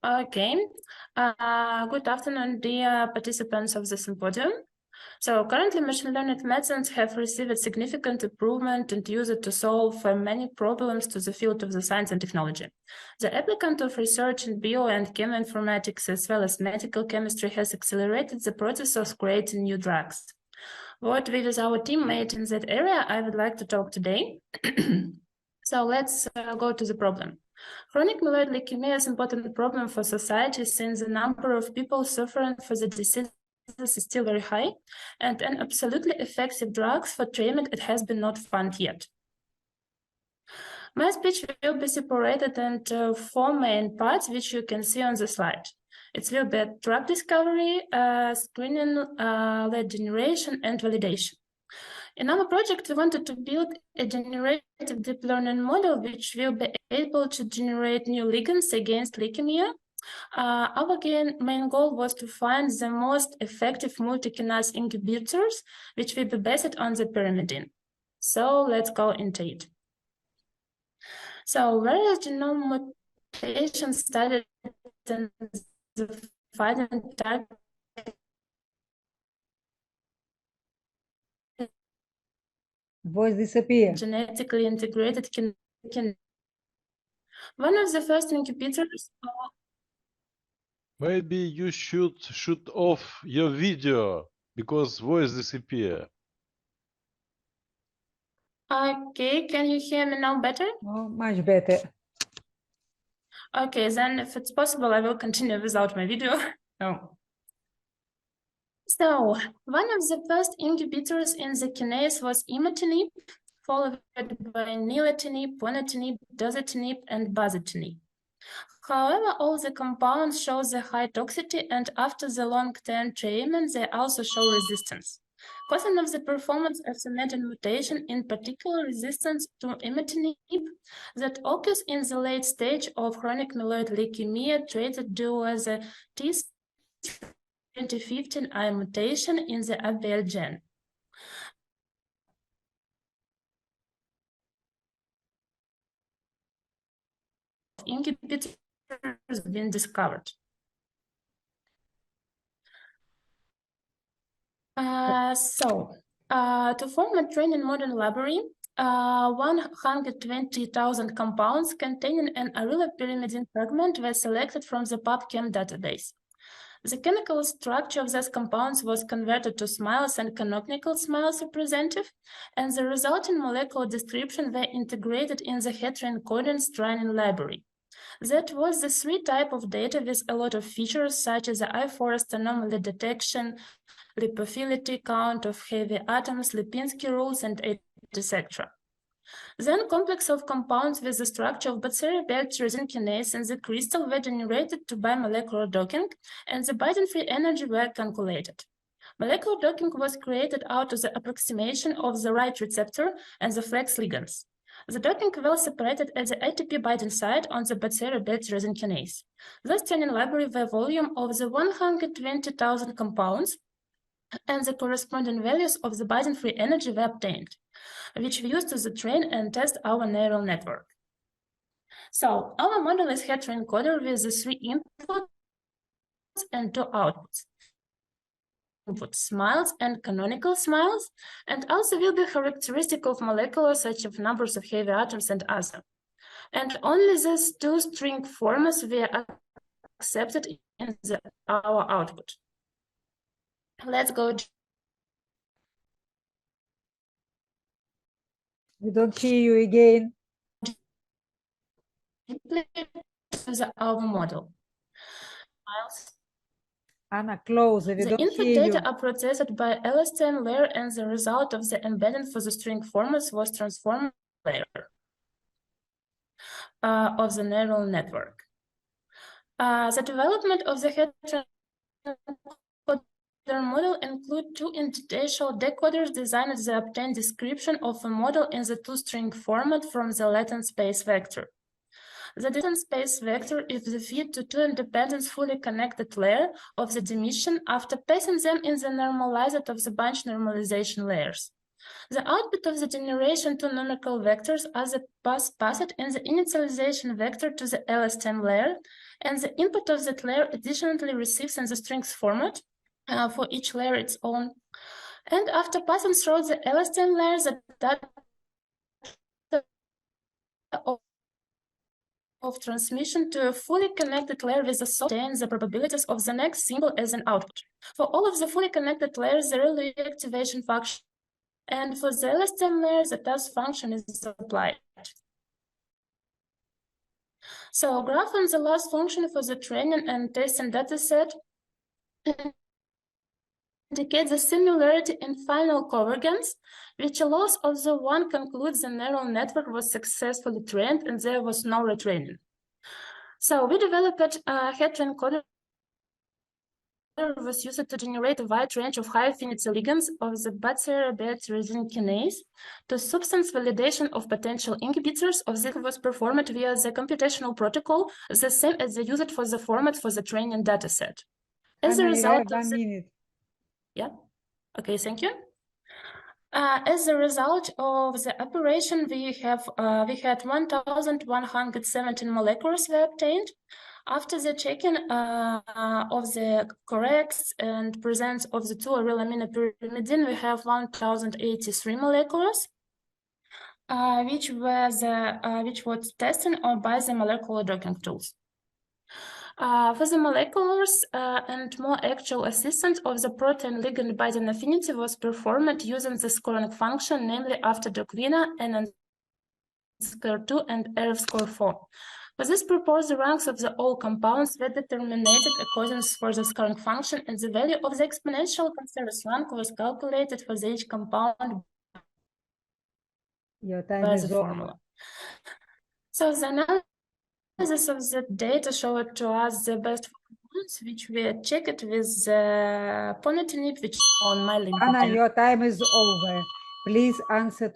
Okay. Good afternoon, dear participants of the symposium. So currently, machine learning methods have received significant improvement and used to solve many problems to the field of the science and technology. The applicant of research in bio and chemoinformatics, as well as medical chemistry, has accelerated the process of creating new drugs. What we with our teammate in that area, I would like to talk today. So let's go to the problem. Chronic myeloid leukemia is an important problem for society since the number of people suffering from the disease is still very high, and an absolutely effective drugs for treatment it has been not found yet. My speech will be separated into four main parts, which you can see on the slide. It will be drug discovery, screening, lead generation, and validation. In our project, we wanted to build a generative deep learning model which will be able to generate new ligands against leukemia. Our main goal was to find the most effective multi-kinase inhibitors, which will be based on the pyrimidine. So let's go into it. So various genome mutations studied in the finding type Voice disappear. Genetically integrated one of the first inhibitors. Maybe you should shut off your video because voice disappear. Okay, can you hear me now better? Oh, much better. Okay, then if it's possible, I will continue without my video. No. So, one of the first inhibitors in the kinase was imatinib, followed by nilotinib, ponatinib, dasatinib, and bazatinib. However, all the compounds show the high toxicity, and after the long-term treatment, they also show resistance. Causing of the performance of the MET mutation, in particular resistance to imatinib, that occurs in the late stage of chronic myeloid leukemia treated due as a T2015I mutation in the ABL gene. Inhibitors been discovered. To form a training model library, 120,000 compounds containing an arilla pyrimidine fragment were selected from the PubChem database. The chemical structure of these compounds was converted to smiles and canonical smiles representative, and the resulting molecular description were integrated in the heteroencoding training library. That was the three types of data with a lot of features such as the I-forest anomaly detection, lipophility, count of heavy atoms, Lipinski rules, and etc. Then complex of compounds with the structure of BCR-ABL tyrosine kinase and the crystal were generated to bimolecular docking, and the binding-free energy were calculated. Molecular docking was created out of the approximation of the right receptor and the flex ligands. The docking well separated at the ATP binding site on the BCR-ABL tyrosine kinase. Thus, training library the volume of the 120,000 compounds, and the corresponding values of the binding-free energy were obtained, which we used to train and test our neural network. So our model is heteroencoder with the three inputs and two outputs. Input smiles and canonical smiles, and also will be characteristic of molecular such as numbers of heavy atoms and other. And only these two string formats were accepted in our output. Let's go. We don't hear you again. To our model. Anna, close. We The don't input hear data you. are processed by LSTM layer, and the result of the embedding for the string formats was transformed layer of the neural network. The development of the heteroencoder model include two interstitial decoders designed to obtain description of a model in the two-string format from the latent space vector. The distance space vector is the feed to two independent fully connected layers of the dimension after passing them in the normalized of the bunch normalization layers. The output of the generation two numerical vectors are passed in the initialization vector to the LSTM layer, And the input of that layer additionally receives in the strings format for each layer its own. And after passing through the LSTM layer, the data of transmission to a fully connected layer with the source obtains the probabilities of the next symbol as an output. For all of the fully connected layers, the relay activation function, and for the LSTM layer, the task function is applied. So graph on the last function for the training and testing dataset indicates the similarity in final convergence, which allows although one concludes the neural network was successfully trained and there was no retraining. So we developed a hetero encoder was used to generate a wide range of high-affinity ligands of the BCR-ABL TYROSINE kinase. The substance validation of potential inhibitors of this was performed via the computational protocol, the same as the used for the format for the training dataset. As a Anna, you have result of 1 the... minute. Yeah, okay, thank you. As a result of the operation, we had 1,117 molecules were obtained. After the checking of the corrects and presence of the two aryl aminopyrimidine, we have 1,083 molecules, which was tested by the molecular docking tools. For the moleculars and more actual assistance of the protein ligand binding affinity was performed using the scoring function, namely after Dockwina and score 2 and ERF score 4. For this purpose, the ranks of the all compounds were determined according to the scoring function, and the value of the exponential conservative rank was calculated for each compound Your time by is the over. formula. So the analysis of the data showed to us the best compounds, which we checked with the ponitinib, which is on my link. Anna, your time is over. Please answer to